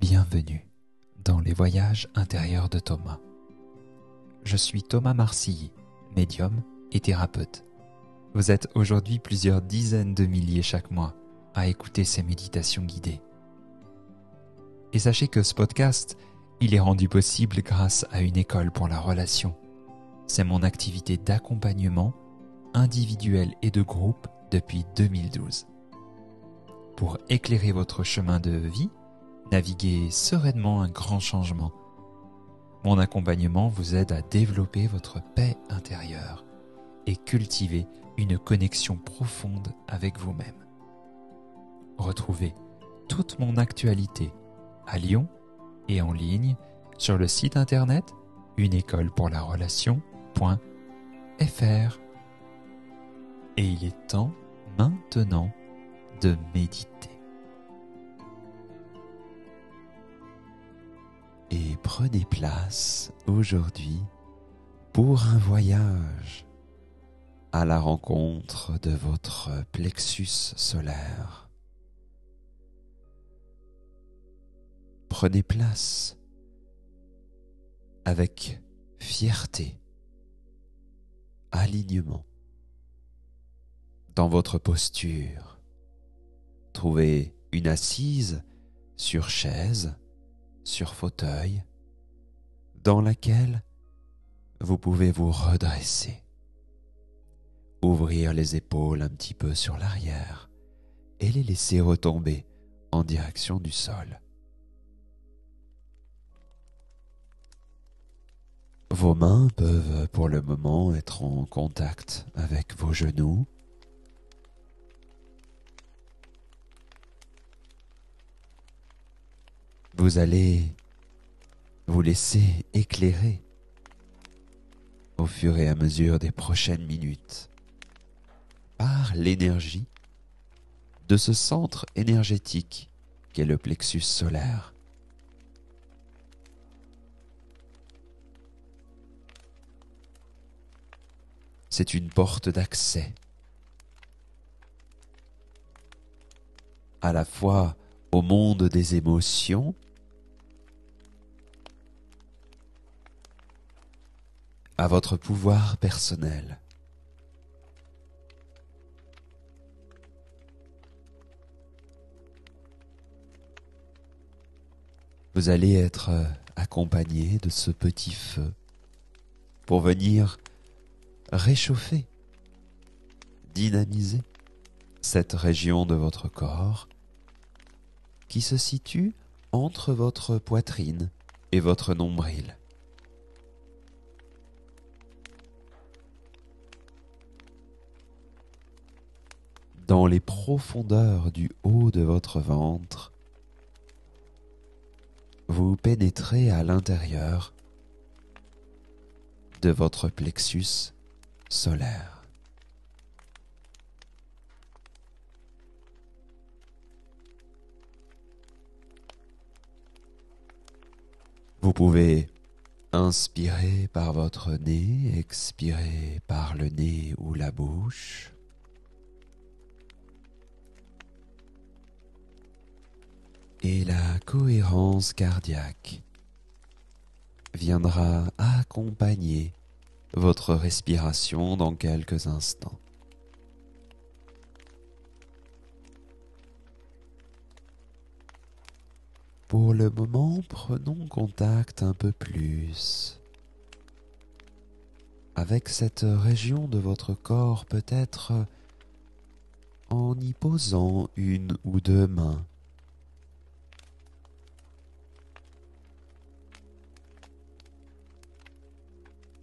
Bienvenue dans les voyages intérieurs de Thomas. Je suis Thomas Marcilly, médium et thérapeute. Vous êtes aujourd'hui plusieurs dizaines de milliers chaque mois à écouter ces méditations guidées. Et sachez que ce podcast, il est rendu possible grâce à une école pour la relation. C'est mon activité d'accompagnement individuel et de groupe depuis 2012. Pour éclairer votre chemin de vie, naviguer sereinement un grand changement. Mon accompagnement vous aide à développer votre paix intérieure et cultiver une connexion profonde avec vous-même. Retrouvez toute mon actualité à Lyon et en ligne sur le site internet uneécolepourlarelation.fr. Et il est temps maintenant de méditer. Et prenez place aujourd'hui pour un voyage à la rencontre de votre plexus solaire. Prenez place avec fierté, alignement dans votre posture. Trouvez une assise sur chaise, sur fauteuil, dans laquelle vous pouvez vous redresser. Ouvrir les épaules un petit peu sur l'arrière et les laisser retomber en direction du sol. Vos mains peuvent pour le moment être en contact avec vos genoux. Vous allez vous laisser éclairer au fur et à mesure des prochaines minutes par l'énergie de ce centre énergétique qu'est le plexus solaire. C'est une porte d'accès à la fois au monde des émotions, à votre pouvoir personnel. Vous allez être accompagné de ce petit feu pour venir réchauffer, dynamiser cette région de votre corps qui se situe entre votre poitrine et votre nombril. Dans les profondeurs du haut de votre ventre, vous pénétrez à l'intérieur de votre plexus solaire. Vous pouvez inspirer par votre nez, expirer par le nez ou la bouche. Et la cohérence cardiaque viendra accompagner votre respiration dans quelques instants. Pour le moment, prenons contact un peu plus avec cette région de votre corps, peut-être en y posant une ou deux mains.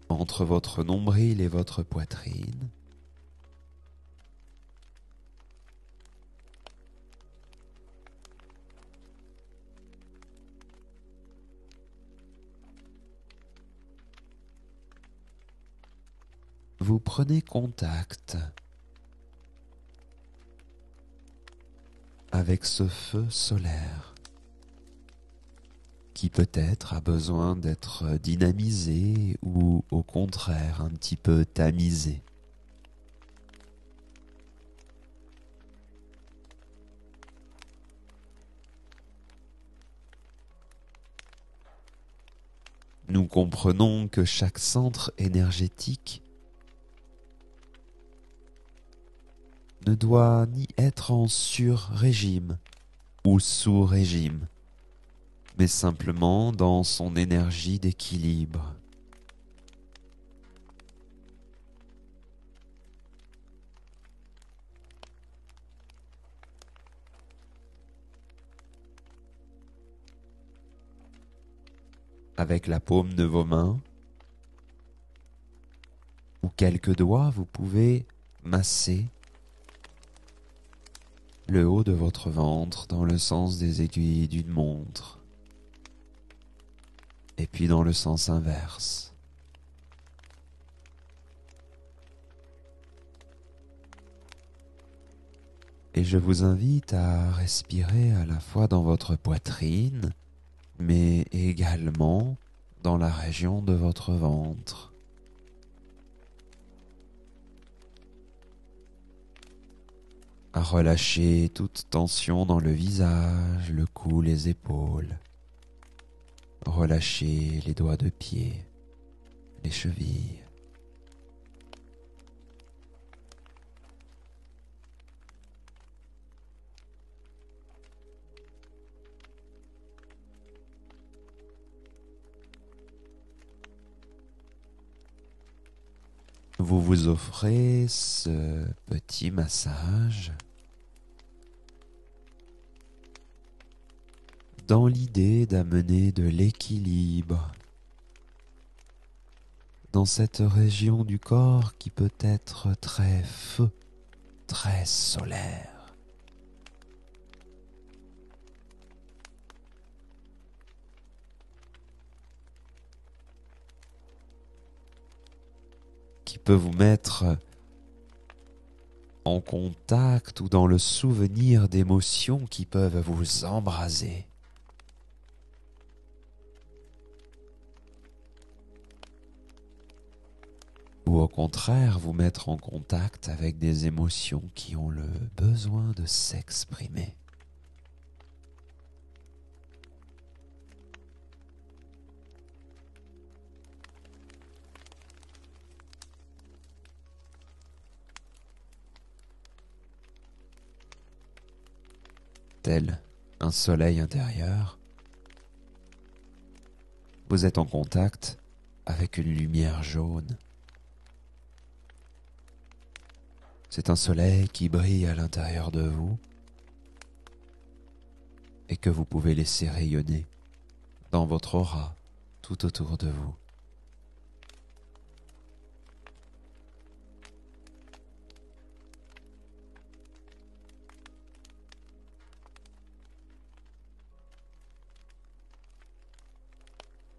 Entre votre nombril et votre poitrine. Vous prenez contact avec ce feu solaire qui peut-être a besoin d'être dynamisé ou au contraire un petit peu tamisé. nous comprenons que chaque centre énergétique ne doit ni être en sur-régime ou sous-régime, mais simplement dans son énergie d'équilibre. Avec la paume de vos mains ou quelques doigts, vous pouvez masser le haut de votre ventre dans le sens des aiguilles d'une montre et puis dans le sens inverse. Et je vous invite à respirer à la fois dans votre poitrine, mais également dans la région de votre ventre. À relâcher toute tension dans le visage, le cou, les épaules. Relâchez les doigts de pied, les chevilles. Vous vous offrez ce petit massage dans l'idée d'amener de l'équilibre dans cette région du corps qui peut être très feu, très solaire. Qui peut vous mettre en contact ou dans le souvenir d'émotions qui peuvent vous embraser. Ou au contraire vous mettre en contact avec des émotions qui ont le besoin de s'exprimer. Tel un soleil intérieur, vous êtes en contact avec une lumière jaune. C'est un soleil qui brille à l'intérieur de vous et que vous pouvez laisser rayonner dans votre aura tout autour de vous.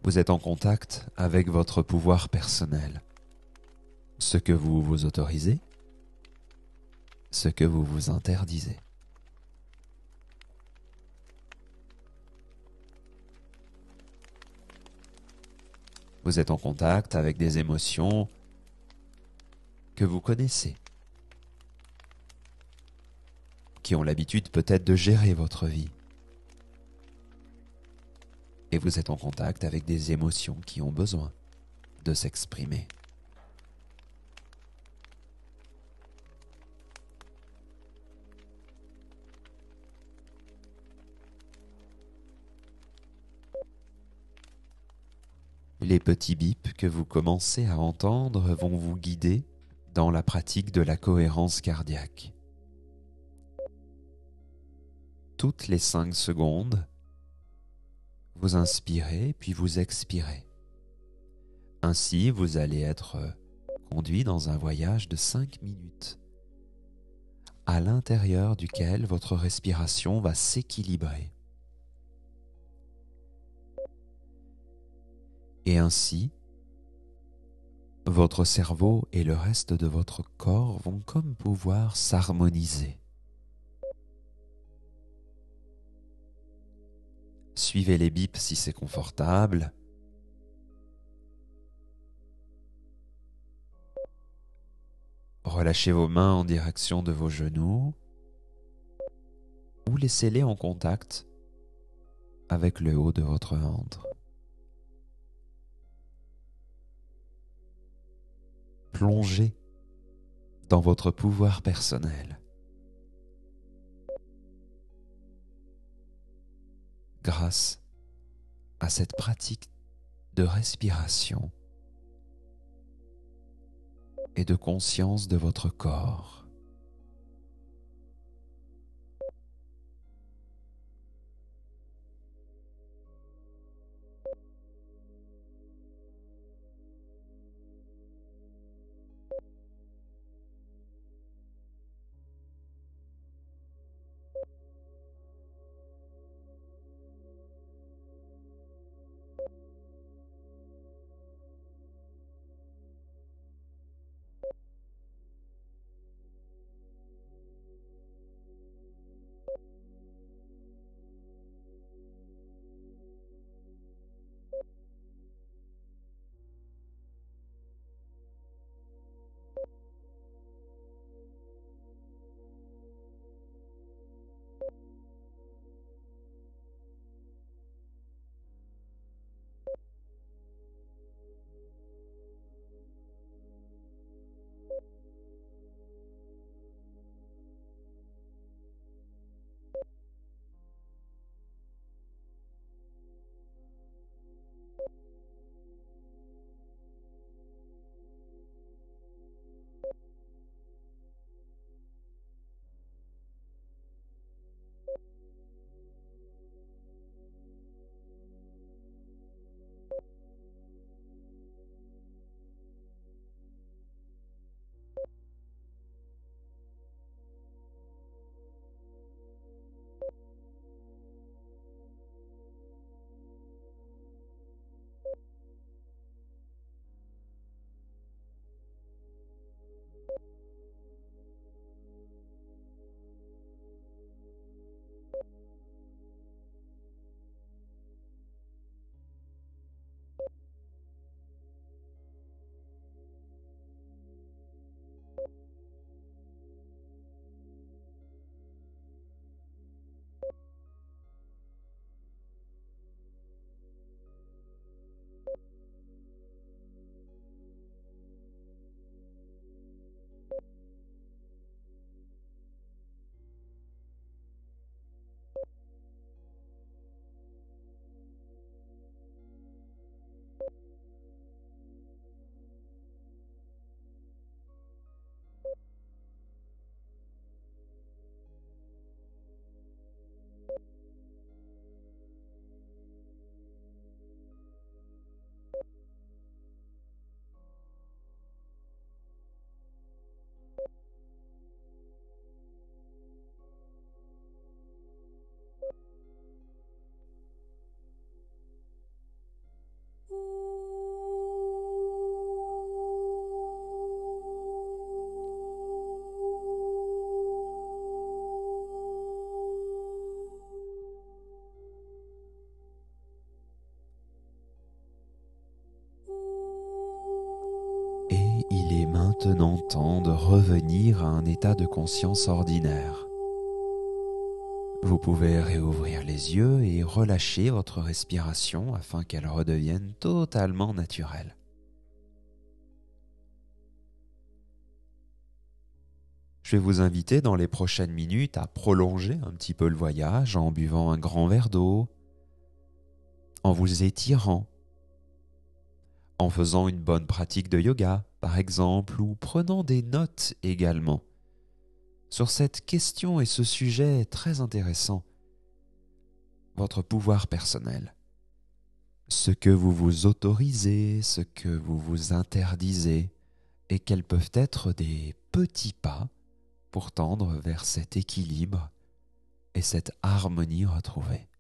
Vous êtes en contact avec votre pouvoir personnel, ce que vous vous autorisez, ce que vous vous interdisez. Vous êtes en contact avec des émotions que vous connaissez, qui ont l'habitude peut-être de gérer votre vie. Et vous êtes en contact avec des émotions qui ont besoin de s'exprimer. Les petits bips que vous commencez à entendre vont vous guider dans la pratique de la cohérence cardiaque. Toutes les 5 secondes, vous inspirez puis vous expirez. Ainsi, vous allez être conduit dans un voyage de 5 minutes, à l'intérieur duquel votre respiration va s'équilibrer. Et ainsi, votre cerveau et le reste de votre corps vont comme pouvoir s'harmoniser. Suivez les bips si c'est confortable. Relâchez vos mains en direction de vos genoux ou laissez-les en contact avec le haut de votre ventre. plonger dans votre pouvoir personnel grâce à cette pratique de respiration et de conscience de votre corps. Et il est maintenant temps de revenir à un état de conscience ordinaire. Vous pouvez réouvrir les yeux et relâcher votre respiration afin qu'elle redevienne totalement naturelle. Je vais vous inviter dans les prochaines minutes à prolonger un petit peu le voyage en buvant un grand verre d'eau, en vous étirant, en faisant une bonne pratique de yoga, par exemple, ou prenant des notes également sur cette question et ce sujet très intéressant, votre pouvoir personnel. Ce que vous vous autorisez, ce que vous vous interdisez, et quels peuvent être des petits pas pour tendre vers cet équilibre et cette harmonie retrouvée.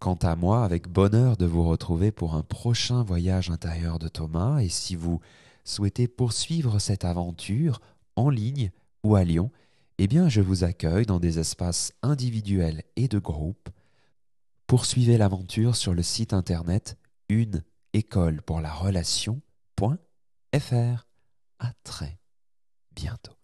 Quant à moi, avec bonheur de vous retrouver pour un prochain voyage intérieur de Thomas, et si vous souhaitez poursuivre cette aventure en ligne ou à Lyon, eh bien je vous accueille dans des espaces individuels et de groupe. Poursuivez l'aventure sur le site internet uneécolepourlarelation.fr. À très bientôt.